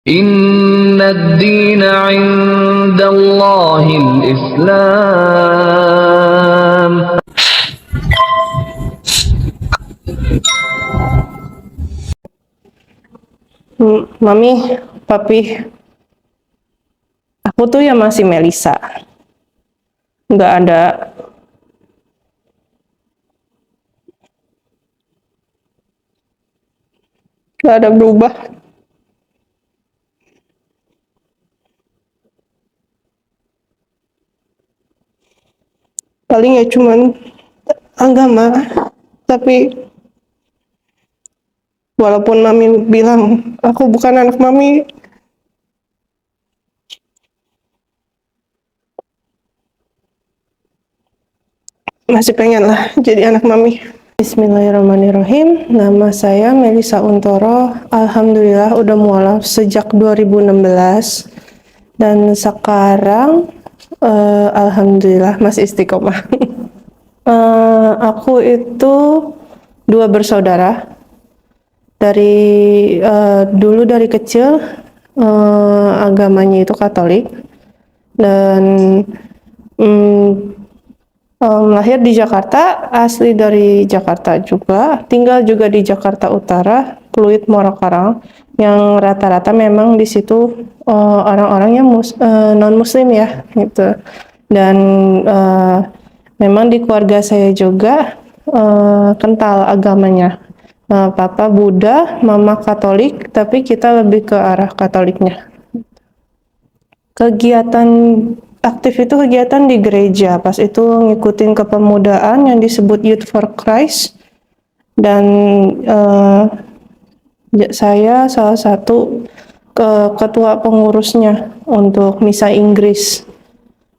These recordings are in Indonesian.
Inna ad-dina 'indallahil Islam. Mami, papi, aku tuh ya masih Melisa. Nggak ada, nggak ada berubah. Paling ya cuman agama. Tapi walaupun mami bilang aku bukan anak mami, masih pengen lah jadi anak mami. Bismillahirrahmanirrahim. Nama saya Melisa Untoro. Alhamdulillah udah mualaf sejak 2016 dan sekarang alhamdulillah masih istiqomah. Aku itu dua bersaudara. Dulu dari kecil agamanya itu Katolik dan lahir di Jakarta, asli dari Jakarta juga, tinggal juga di Jakarta Utara, Pluit Morakarang, yang rata-rata memang di situ orang-orangnya non Muslim ya gitu. Dan memang di keluarga saya juga kental agamanya. Papa Buddha, Mama Katolik, tapi kita lebih ke arah Katoliknya. Kegiatan aktif itu kegiatan di gereja, pas itu ngikutin kepemudaan yang disebut Youth for Christ, dan saya salah satu ketua pengurusnya untuk misa Inggris,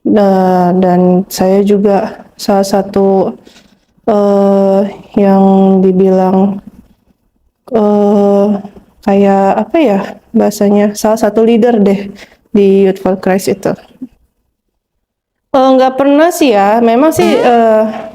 dan saya juga salah satu yang dibilang kayak apa ya bahasanya, salah satu leader deh di Youth for Christ itu. Nggak pernah sih ya, memang sih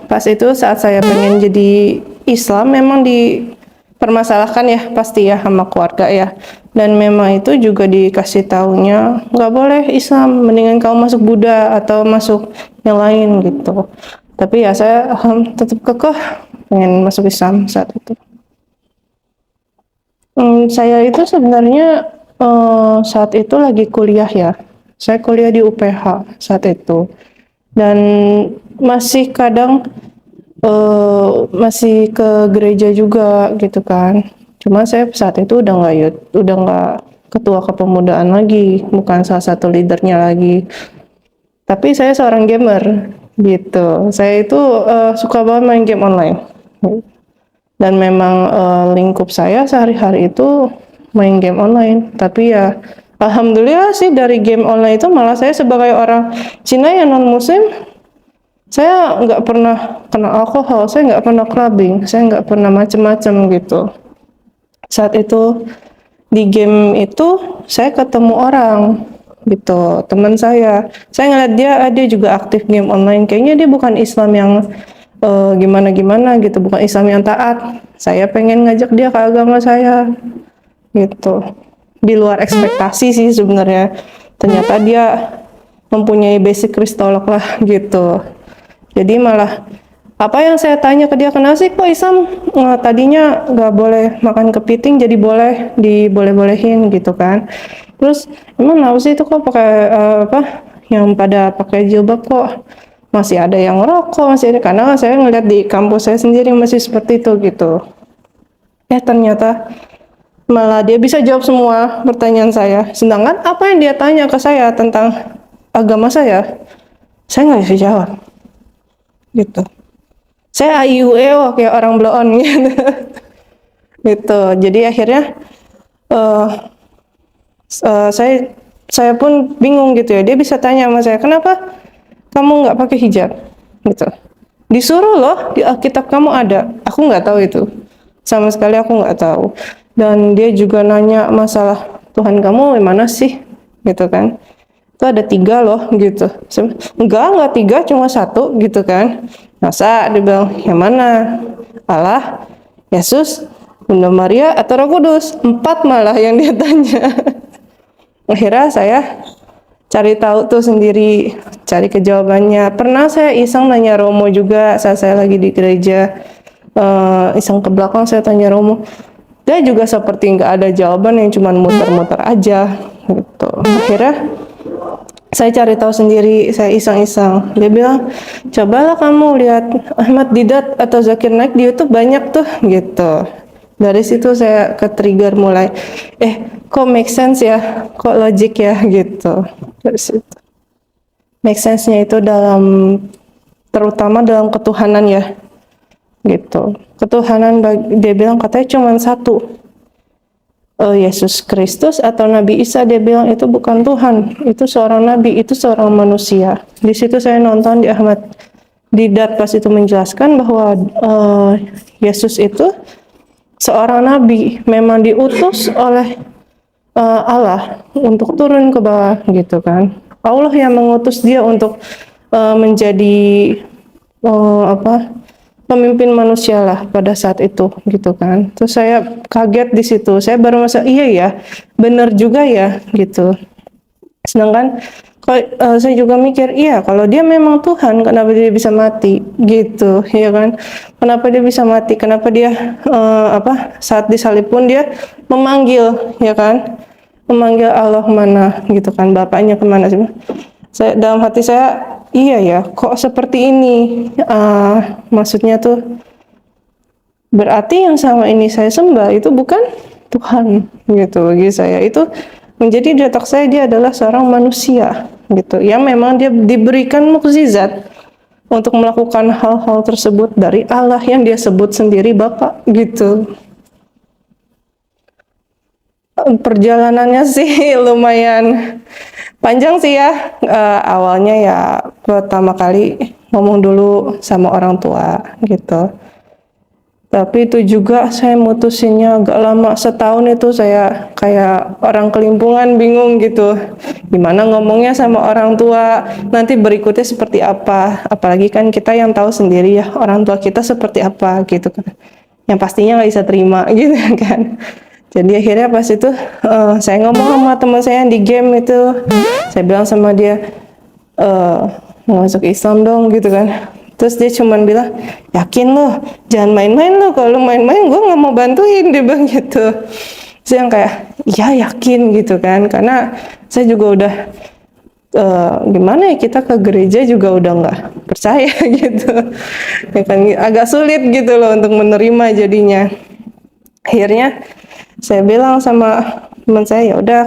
pas itu saat saya pengen jadi Islam memang dipermasalahkan ya pasti ya sama keluarga ya, dan memang itu juga dikasih taunya nggak boleh Islam, mendingan kamu masuk Buddha atau masuk yang lain gitu. Tapi ya saya tetap kekeh pengen masuk Islam saat itu. Saya itu sebenarnya saat itu lagi kuliah ya. Saya kuliah di UPH saat itu. Dan masih kadang masih ke gereja juga gitu kan. Cuma saya saat itu udah nggak ketua kepemudaan lagi, bukan salah satu leadernya lagi. Tapi saya seorang gamer gitu. Saya itu suka banget main game online. Dan memang lingkup saya sehari-hari itu main game online. Tapi ya alhamdulillah sih dari game online itu malah saya sebagai orang Cina yang non muslim, saya nggak pernah kena alkohol, saya nggak pernah clubbing, saya nggak pernah macem-macem gitu. Saat itu di game itu saya ketemu orang gitu, teman saya ngeliat dia juga aktif game online, kayaknya dia bukan Islam yang gimana-gimana gitu, bukan Islam yang taat. Saya pengen ngajak dia ke agama saya gitu. Di luar ekspektasi sih sebenarnya. Ternyata dia mempunyai basic kristolog lah gitu. Jadi malah apa yang saya tanya ke dia, kenapa sih kok Islam tadinya nggak boleh makan kepiting jadi diboleh-bolehin gitu kan. Terus emang kenapa sih itu kok pakai yang pada pakai jilbab kok masih ada yang ngerokok, masih ada, karena saya ngeliat di kampus saya sendiri masih seperti itu gitu. Ternyata malah dia bisa jawab semua pertanyaan saya, sedangkan apa yang dia tanya ke saya tentang agama saya nggak bisa jawab gitu. Saya AIUE kayak orang bloon gitu. Gitu. Jadi akhirnya saya pun bingung gitu ya. Dia bisa tanya sama saya, kenapa kamu nggak pakai hijab gitu. Disuruh loh, di Alkitab kamu ada. Aku nggak tahu itu, sama sekali aku nggak tahu. Dan dia juga nanya masalah Tuhan kamu yang mana sih gitu kan. Itu ada 3 loh gitu. Enggak 3, cuma 1 gitu kan. Masa dia bilang yang mana, Allah, Yesus, Bunda Maria, atau Roh Kudus? 4 malah yang dia tanya. Akhirnya saya cari tahu tuh sendiri, cari kejawabannya. Pernah saya iseng nanya Romo juga saat saya lagi di gereja, iseng ke belakang saya tanya Romo. Dia juga seperti nggak ada jawaban, yang cuma muter-muter aja gitu. Akhirnya saya cari tahu sendiri, saya iseng-iseng. Dia bilang, cobalah kamu lihat Ahmad Didat atau Zakir Naik di YouTube banyak tuh gitu. Dari situ saya ke-trigger mulai, kok make sense ya, kok logik ya gitu. Dari situ. Make sense-nya itu terutama dalam ketuhanan ya, gitu. Ketuhanan dia bilang katanya cuma satu, Yesus Kristus atau Nabi Isa. Dia bilang itu bukan Tuhan, itu seorang nabi, itu seorang manusia. Di situ saya nonton di Ahmad Didat pas itu menjelaskan bahwa Yesus itu seorang nabi, memang diutus oleh Allah untuk turun ke bawah gitu kan. Allah yang mengutus dia untuk menjadi pemimpin manusia lah pada saat itu gitu kan. Terus saya kaget di situ. Saya baru merasa iya ya, benar juga ya gitu. Sedangkan saya juga mikir, iya kalau dia memang Tuhan, kenapa dia bisa mati gitu, ya kan? Kenapa dia bisa mati? Kenapa dia saat disalib pun dia memanggil, ya kan? Memanggil Allah mana gitu kan, Bapaknya kemana sih? Saya dalam hati saya, iya ya, kok seperti ini? Maksudnya tuh berarti yang sama ini saya sembah itu bukan Tuhan gitu. Bagi saya itu menjadi di otak saya dia adalah seorang manusia gitu, yang memang dia diberikan mukjizat untuk melakukan hal-hal tersebut dari Allah yang dia sebut sendiri Bapa gitu. Perjalanannya sih lumayan panjang sih ya. Awalnya ya pertama kali ngomong dulu sama orang tua gitu. Tapi itu juga saya mutusinnya agak lama, setahun itu saya kayak orang kelimpungan, bingung gitu. Gimana ngomongnya sama orang tua, nanti berikutnya seperti apa. Apalagi kan kita yang tahu sendiri ya, orang tua kita seperti apa gitu kan. Yang pastinya nggak bisa terima gitu kan. Jadi akhirnya pas itu saya ngomong sama teman saya yang di game itu, saya bilang sama dia, mau masuk Islam dong gitu kan. Terus dia cuman bilang, yakin lo, jangan main-main lo, kalau main-main gue nggak mau bantuin, dia bilang gitu. Saya yang kayak, ya yakin gitu kan, karena saya juga udah gimana ya, kita ke gereja juga udah nggak percaya gitu, ya kan agak sulit gitu loh untuk menerima jadinya. Akhirnya saya bilang sama teman saya, ya udah,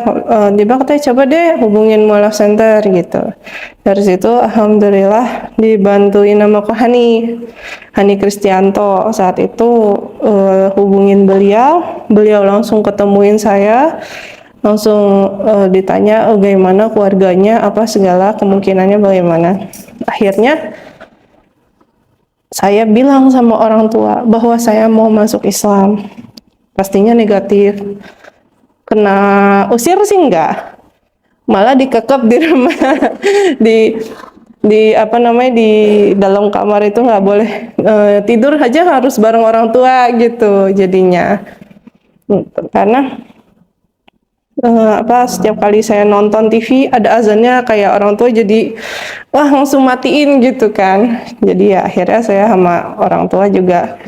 dia bilang katanya coba deh hubungin Mualaf Center gitu. Dari situ alhamdulillah dibantuin sama Ko Hani Kristianto. Saat itu hubungin beliau langsung ketemuin saya, langsung ditanya bagaimana keluarganya, apa segala kemungkinannya bagaimana. Akhirnya saya bilang sama orang tua bahwa saya mau masuk Islam. Pastinya negatif. Kena usir sih enggak, malah dikekep di rumah, di dalam kamar itu nggak boleh tidur aja, harus bareng orang tua gitu jadinya. Karena setiap kali saya nonton TV ada azannya, kayak orang tua jadi wah langsung matiin gitu kan. Jadi ya akhirnya saya sama orang tua juga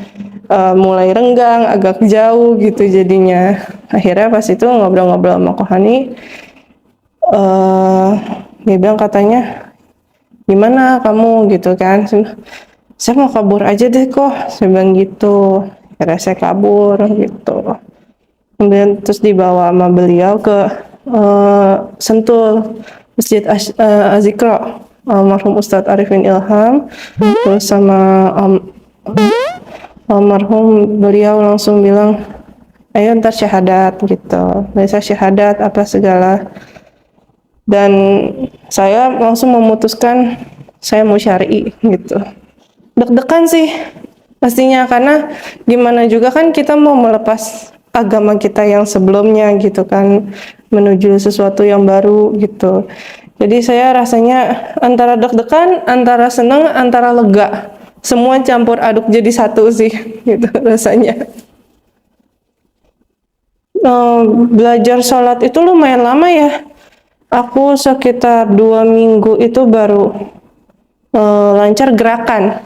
mulai renggang, agak jauh gitu jadinya. Akhirnya pas itu ngobrol-ngobrol sama Ko Hani, dia bilang katanya, gimana kamu gitu kan. Saya mau kabur aja deh kok, saya bilang gitu. Akhirnya saya kabur gitu. Kemudian terus dibawa sama beliau ke Sentul, Masjid Azikra, almarhum Ustadz Arifin Ilham. Terus sama almarhum beliau langsung bilang, ayo ntar syahadat gitu, bisa syahadat apa segala. Dan saya langsung memutuskan saya mau syar'i gitu. Deg-degan sih pastinya, karena gimana juga kan kita mau melepas agama kita yang sebelumnya gitu kan, menuju sesuatu yang baru gitu. Jadi saya rasanya antara deg-degan, antara senang, antara lega. Semua campur aduk jadi satu sih, gitu rasanya. Belajar sholat itu lumayan lama ya. Aku sekitar 2 minggu itu baru lancar gerakan.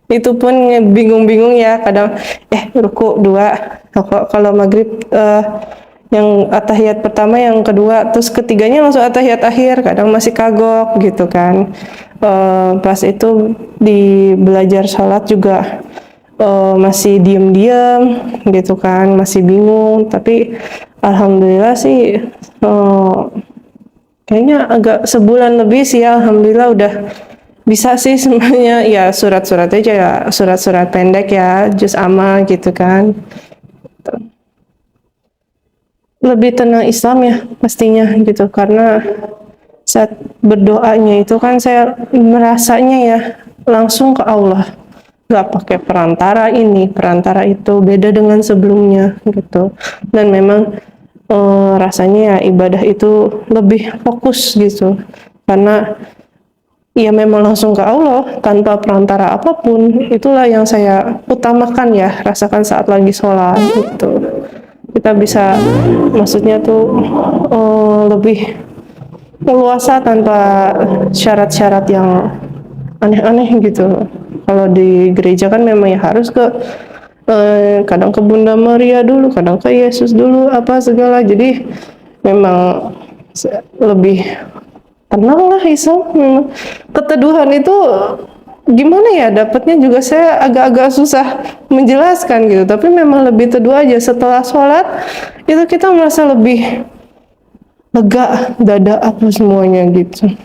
Itu pun bingung-bingung ya, kadang ruku 2, kalau maghrib yang atahiyat pertama, yang kedua, terus ketiganya langsung atahiyat akhir, kadang masih kagok gitu kan. Pas itu di belajar sholat juga masih diem-diem gitu kan, masih bingung, tapi alhamdulillah sih kayaknya agak sebulan lebih sih ya, alhamdulillah udah bisa sih semuanya. Ya surat-surat aja ya, surat-surat pendek ya, juz amma gitu kan. Lebih tenang Islam ya pastinya gitu, karena saat berdoanya itu kan saya merasanya ya langsung ke Allah, nggak pakai perantara ini perantara itu, beda dengan sebelumnya gitu. Dan memang rasanya ya ibadah itu lebih fokus gitu, karena ya memang langsung ke Allah tanpa perantara apapun. Itulah yang saya utamakan ya, rasakan saat lagi sholat gitu. Kita bisa, maksudnya tuh lebih leluasa tanpa syarat-syarat yang aneh-aneh gitu. Kalau di gereja kan memang ya harus ke kadang ke Bunda Maria dulu, kadang ke Yesus dulu, apa segala. Jadi memang lebih tenang lah Islam. Memang keteduhan itu gimana ya dapatnya juga, saya agak-agak susah menjelaskan gitu, tapi memang lebih teduh aja setelah sholat. Itu kita merasa lebih lega, dada apa semuanya gitu.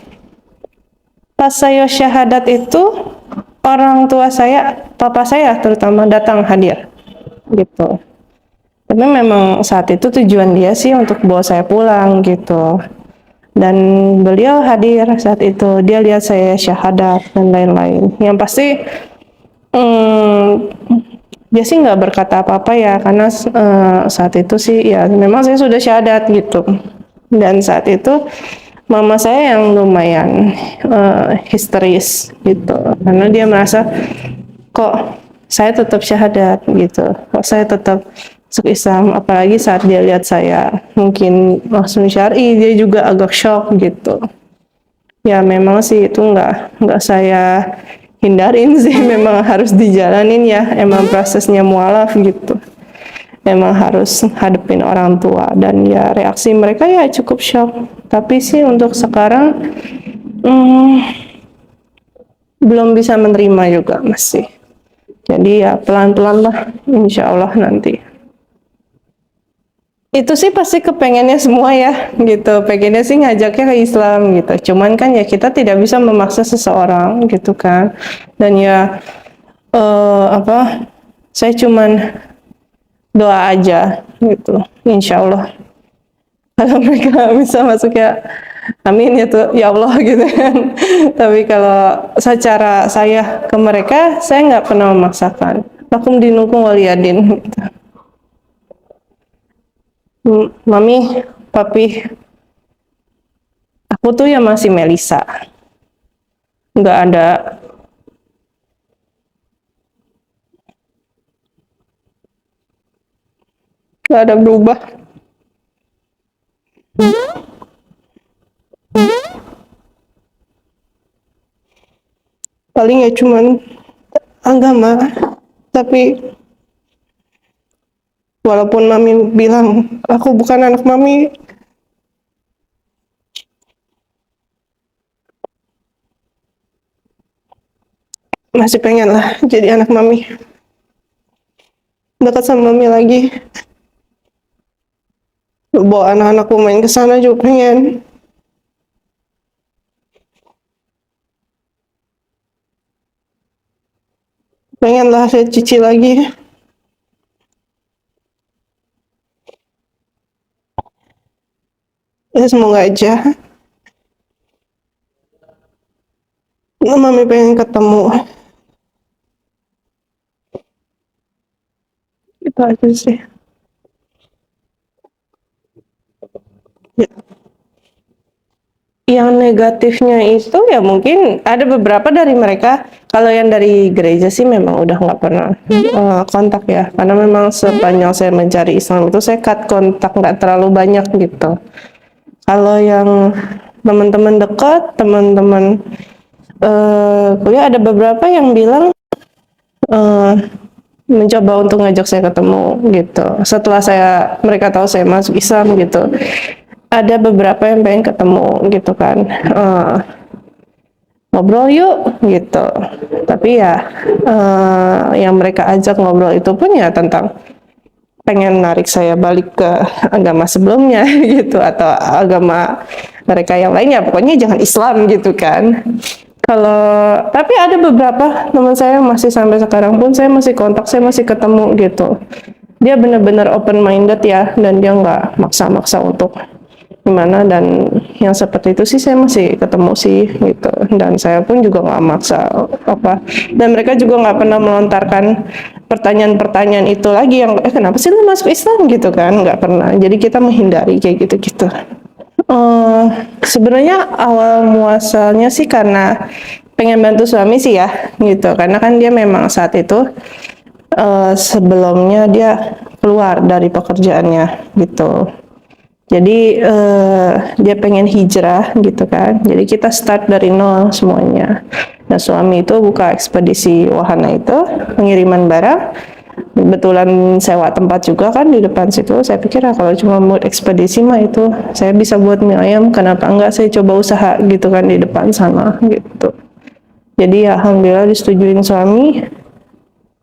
Pas saya syahadat itu, orang tua saya, papa saya terutama, datang hadir gitu. Tapi memang saat itu tujuan dia sih untuk bawa saya pulang gitu. Dan beliau hadir saat itu, dia lihat saya syahadat dan lain-lain. Yang pasti dia sih nggak berkata apa-apa ya, karena saat itu sih ya memang saya sudah syahadat gitu. Dan saat itu mama saya yang lumayan histeris gitu, karena dia merasa kok saya tetap syahadat gitu, kok saya tetap masuk Islam. Apalagi saat dia lihat saya mungkin langsung syar'i, dia juga agak shock gitu. Ya memang sih itu nggak saya hindarin sih, memang harus dijalanin ya, emang prosesnya mualaf gitu. Memang harus hadepin orang tua, dan ya reaksi mereka ya cukup shock. Tapi sih untuk sekarang belum bisa menerima juga masih. Jadi ya pelan-pelan lah, insya Allah nanti. Itu sih pasti kepengennya semua ya gitu, pengennya sih ngajaknya ke Islam gitu. Cuman kan ya kita tidak bisa memaksa seseorang gitu kan. Dan ya saya cuman doa aja gitu, insya Allah kalau mereka bisa masuk ya amin ya tuh ya Allah gitu kan. Tapi kalau secara saya ke mereka, saya nggak pernah memaksakan. Lakum dinukum waliyadin gitu. Mami, papi, aku tuh ya masih Melisa, nggak ada berubah. Paling ya cuman agama. Tapi walaupun mami bilang aku bukan anak mami, masih pengen lah jadi anak mami, dekat sama mami lagi, bawa anak-anakku main ke sana juga pengen. Pengen lah saya cici lagi. Ya semoga aja. Mami pengen ketemu. Itu aja sih. Ya. Yang negatifnya itu ya mungkin ada beberapa dari mereka. Kalau yang dari gereja sih memang udah nggak pernah kontak ya, karena memang sepanjang saya mencari Islam itu saya cut kontak, nggak terlalu banyak gitu. Kalau yang teman-teman dekat, teman-teman kuliah ada beberapa yang bilang mencoba untuk ngajak saya ketemu gitu. Setelah mereka tahu saya masuk Islam gitu, ada beberapa yang pengen ketemu gitu kan. Ngobrol yuk gitu. Tapi ya yang mereka ajak ngobrol itu pun ya tentang pengen narik saya balik ke agama sebelumnya gitu, atau agama mereka yang lainnya, pokoknya jangan Islam gitu kan. Tapi ada beberapa teman saya masih sampai sekarang pun saya masih kontak, saya masih ketemu gitu. Dia benar-benar open minded ya, dan dia nggak maksa-maksa untuk gimana, dan yang seperti itu sih saya masih ketemu sih gitu. Dan saya pun juga nggak maksa apa, dan mereka juga nggak pernah melontarkan pertanyaan-pertanyaan itu lagi yang kenapa sih lu masuk Islam gitu kan, nggak pernah. Jadi kita menghindari kayak gitu-gitu. Sebenarnya awal muasalnya sih karena pengen bantu suami sih ya gitu, karena kan dia memang saat itu sebelumnya dia keluar dari pekerjaannya gitu. Jadi dia pengen hijrah gitu kan. Jadi kita start dari nol semuanya. Nah, suami itu buka ekspedisi wahana itu, pengiriman barang. Kebetulan sewa tempat juga kan di depan situ. Saya pikir kalau cuma buat ekspedisi mah itu saya bisa buat mie ayam, kenapa enggak saya coba usaha gitu kan di depan sana gitu. Jadi ya alhamdulillah disetujuin suami.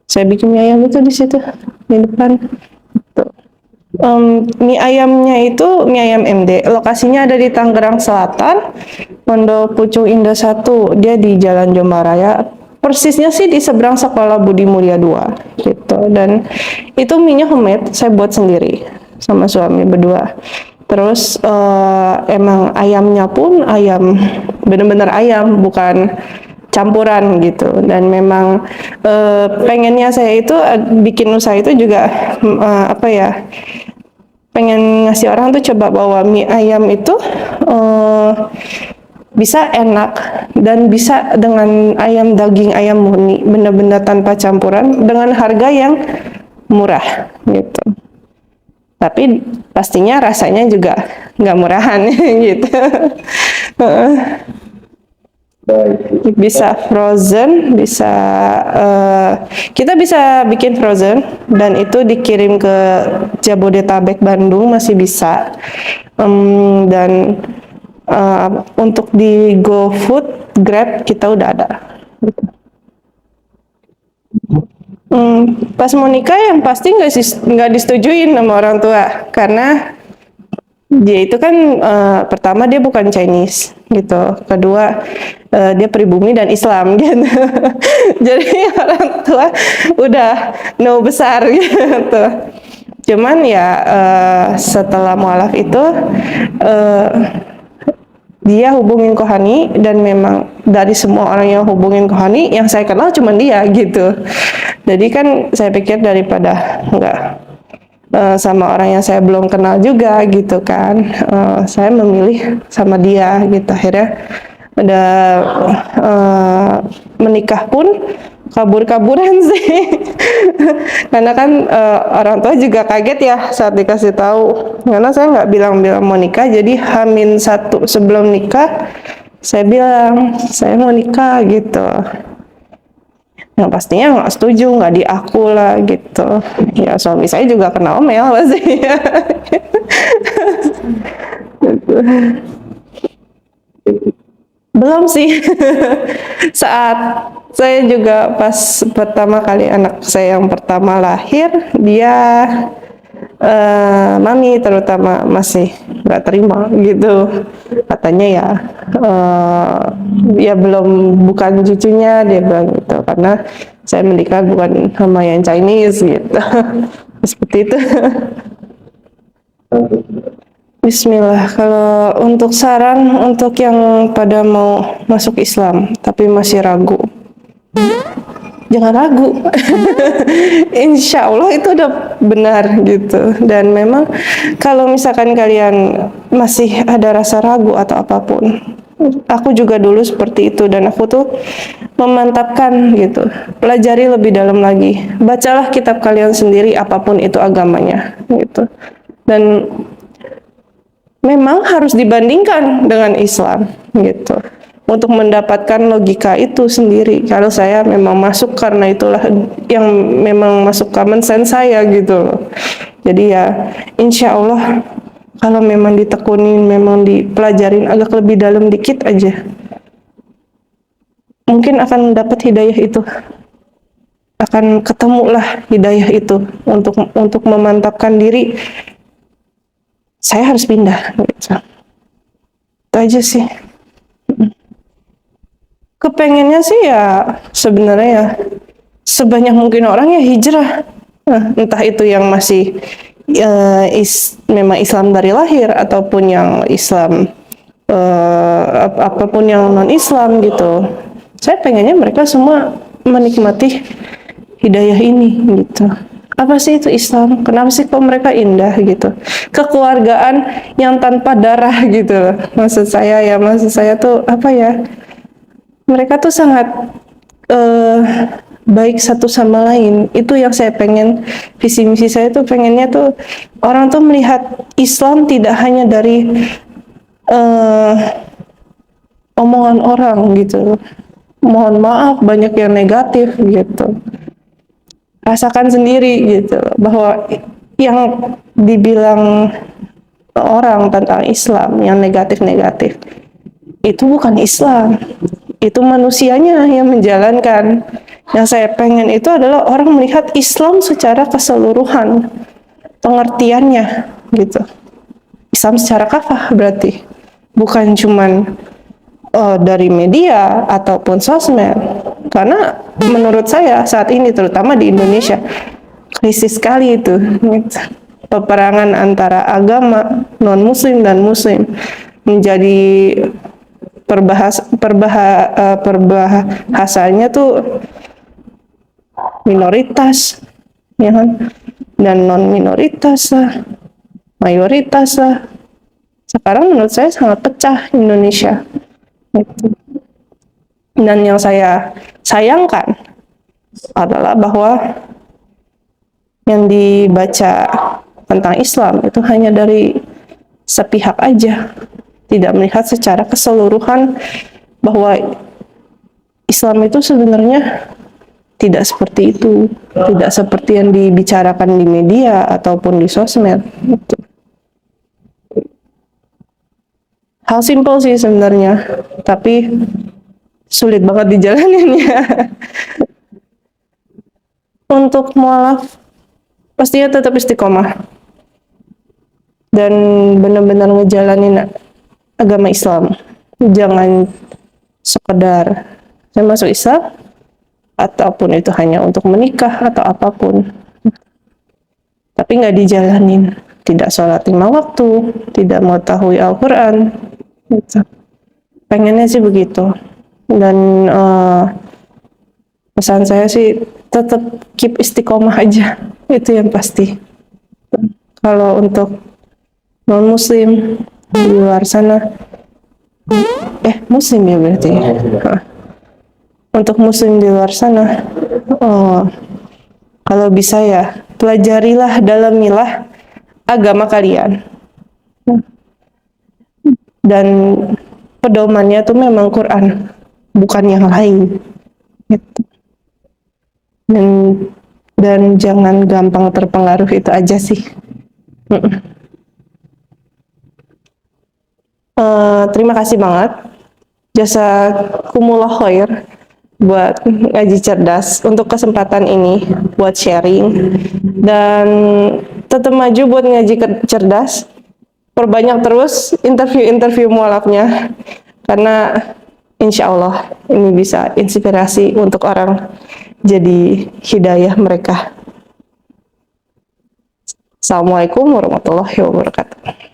Saya bikin mie ayam itu di situ di depan. Gitu. Mie ayamnya itu mie ayam MD. Lokasinya ada di Tangerang Selatan, Pondok Pucung Indah 1. Dia di Jalan Jombaraya. Persisnya sih di seberang Sekolah Budi Mulia 2 gitu. Dan itu mie-nya homemade, saya buat sendiri sama suami berdua. Terus emang ayamnya pun ayam bener-bener ayam, bukan campuran gitu. Dan memang pengennya saya itu bikin usaha itu juga apa ya, pengen ngasih orang tuh coba bahwa mie ayam itu bisa enak dan bisa dengan daging ayam murni, benar-benar tanpa campuran, dengan harga yang murah gitu. Tapi pastinya rasanya juga nggak murahan gitu. Bisa frozen, kita bisa bikin frozen dan itu dikirim ke Jabodetabek, Bandung masih bisa. Dan untuk di GoFood, Grab kita udah ada. Pas mau nikah yang pasti nggak disetujuin sama orang tua, karena dia itu kan pertama dia bukan Chinese gitu, kedua dia pribumi dan Islam gitu. Jadi orang tua udah no besar gitu. Cuman ya setelah mualaf itu dia hubungin Kohani, dan memang dari semua orang yang hubungin Kohani yang saya kenal cuma dia gitu. Jadi kan saya pikir daripada nggak sama orang yang saya belum kenal juga gitu kan, saya memilih sama dia gitu. Akhirnya ada menikah pun kabur-kaburan sih. Karena kan orang tua juga kaget ya saat dikasih tahu, karena saya nggak bilang-bilang mau nikah. Jadi H-1 sebelum nikah saya bilang saya mau nikah gitu. Yang pastinya nggak setuju, nggak diaku lah gitu. Ya suami saya juga kena omel pasti. Belum sih. Saat saya juga pas pertama kali anak saya yang pertama lahir, dia mami terutama masih nggak terima gitu. Katanya ya belum, bukan cucunya, dia bilang gitu, karena saya menikah bukan sama yang Chinese gitu. Seperti itu. Bismillah, kalau untuk saran untuk yang pada mau masuk Islam tapi masih ragu, jangan ragu. Insya Allah itu udah benar gitu. Dan memang kalau misalkan kalian masih ada rasa ragu atau apapun, aku juga dulu seperti itu, dan aku tuh memantapkan gitu, pelajari lebih dalam lagi, bacalah kitab kalian sendiri apapun itu agamanya gitu. Dan memang harus dibandingkan dengan Islam gitu. Untuk mendapatkan logika itu sendiri. Kalau saya memang masuk karena itulah yang memang masuk common sense saya gitu loh. Jadi ya insya Allah kalau memang ditekunin, memang dipelajarin agak lebih dalam dikit aja, mungkin akan dapat hidayah itu, akan ketemulah hidayah itu untuk memantapkan diri. Saya harus pindah gitu. Itu aja sih. Kepengennya sih ya sebenarnya ya sebanyak mungkin orang ya hijrah. Nah, entah itu yang masih memang Islam dari lahir ataupun yang Islam apapun yang non Islam gitu. Saya pengennya mereka semua menikmati hidayah ini gitu. Apa sih itu Islam? Kenapa sih kok mereka indah gitu? Kekeluargaan yang tanpa darah gitu. Maksud saya tuh apa ya? Mereka tuh sangat baik satu sama lain. Itu yang saya pengen, visi misi saya tuh pengennya tuh orang tuh melihat Islam tidak hanya dari omongan orang gitu. Mohon maaf banyak yang negatif gitu. Rasakan sendiri gitu bahwa yang dibilang orang tentang Islam yang negatif-negatif itu bukan Islam, itu manusianya yang menjalankan. Yang saya pengen itu adalah orang melihat Islam secara keseluruhan pengertiannya gitu. Islam secara kafah berarti bukan cuman dari media ataupun sosmed. Karena menurut saya saat ini terutama di Indonesia krisis sekali itu gitu. Peperangan antara agama non muslim dan muslim menjadi perbahasanya tuh minoritas ya kan, dan non minoritas lah, mayoritas lah. Sekarang menurut saya sangat pecah Indonesia gitu. Dan yang saya sayangkan adalah bahwa yang dibaca tentang Islam itu hanya dari sepihak aja, tidak melihat secara keseluruhan bahwa Islam itu sebenarnya tidak seperti itu, tidak seperti yang dibicarakan di media ataupun di sosmed. Gitu. Hal simpel sih sebenarnya, tapi sulit banget dijalaninnya. Untuk mualaf pastinya tetap istiqomah dan benar-benar ngejalanin agama Islam. Jangan sekedar saya masuk Islam ataupun itu hanya untuk menikah atau apapun, tapi nggak dijalanin, tidak sholat 5 waktu, tidak mengetahui Al-Quran gitu. Pengennya sih begitu. Dan pesan saya sih tetap keep istiqomah aja, itu yang pasti. Kalau untuk non muslim di luar sana, muslim ya berarti. Untuk muslim di luar sana, kalau bisa ya pelajarilah, dalamilah agama kalian. Dan pedomannya tuh memang Quran, bukan yang lain. Gitu. Dan jangan gampang terpengaruh, itu aja sih. Terima kasih banget, jazakumullah khair buat ngaji cerdas untuk kesempatan ini buat sharing, dan tetap maju buat ngaji cerdas. Perbanyak terus interview mualafnya, karena insya Allah ini bisa inspirasi untuk orang jadi hidayah mereka. Assalamualaikum warahmatullahi wabarakatuh.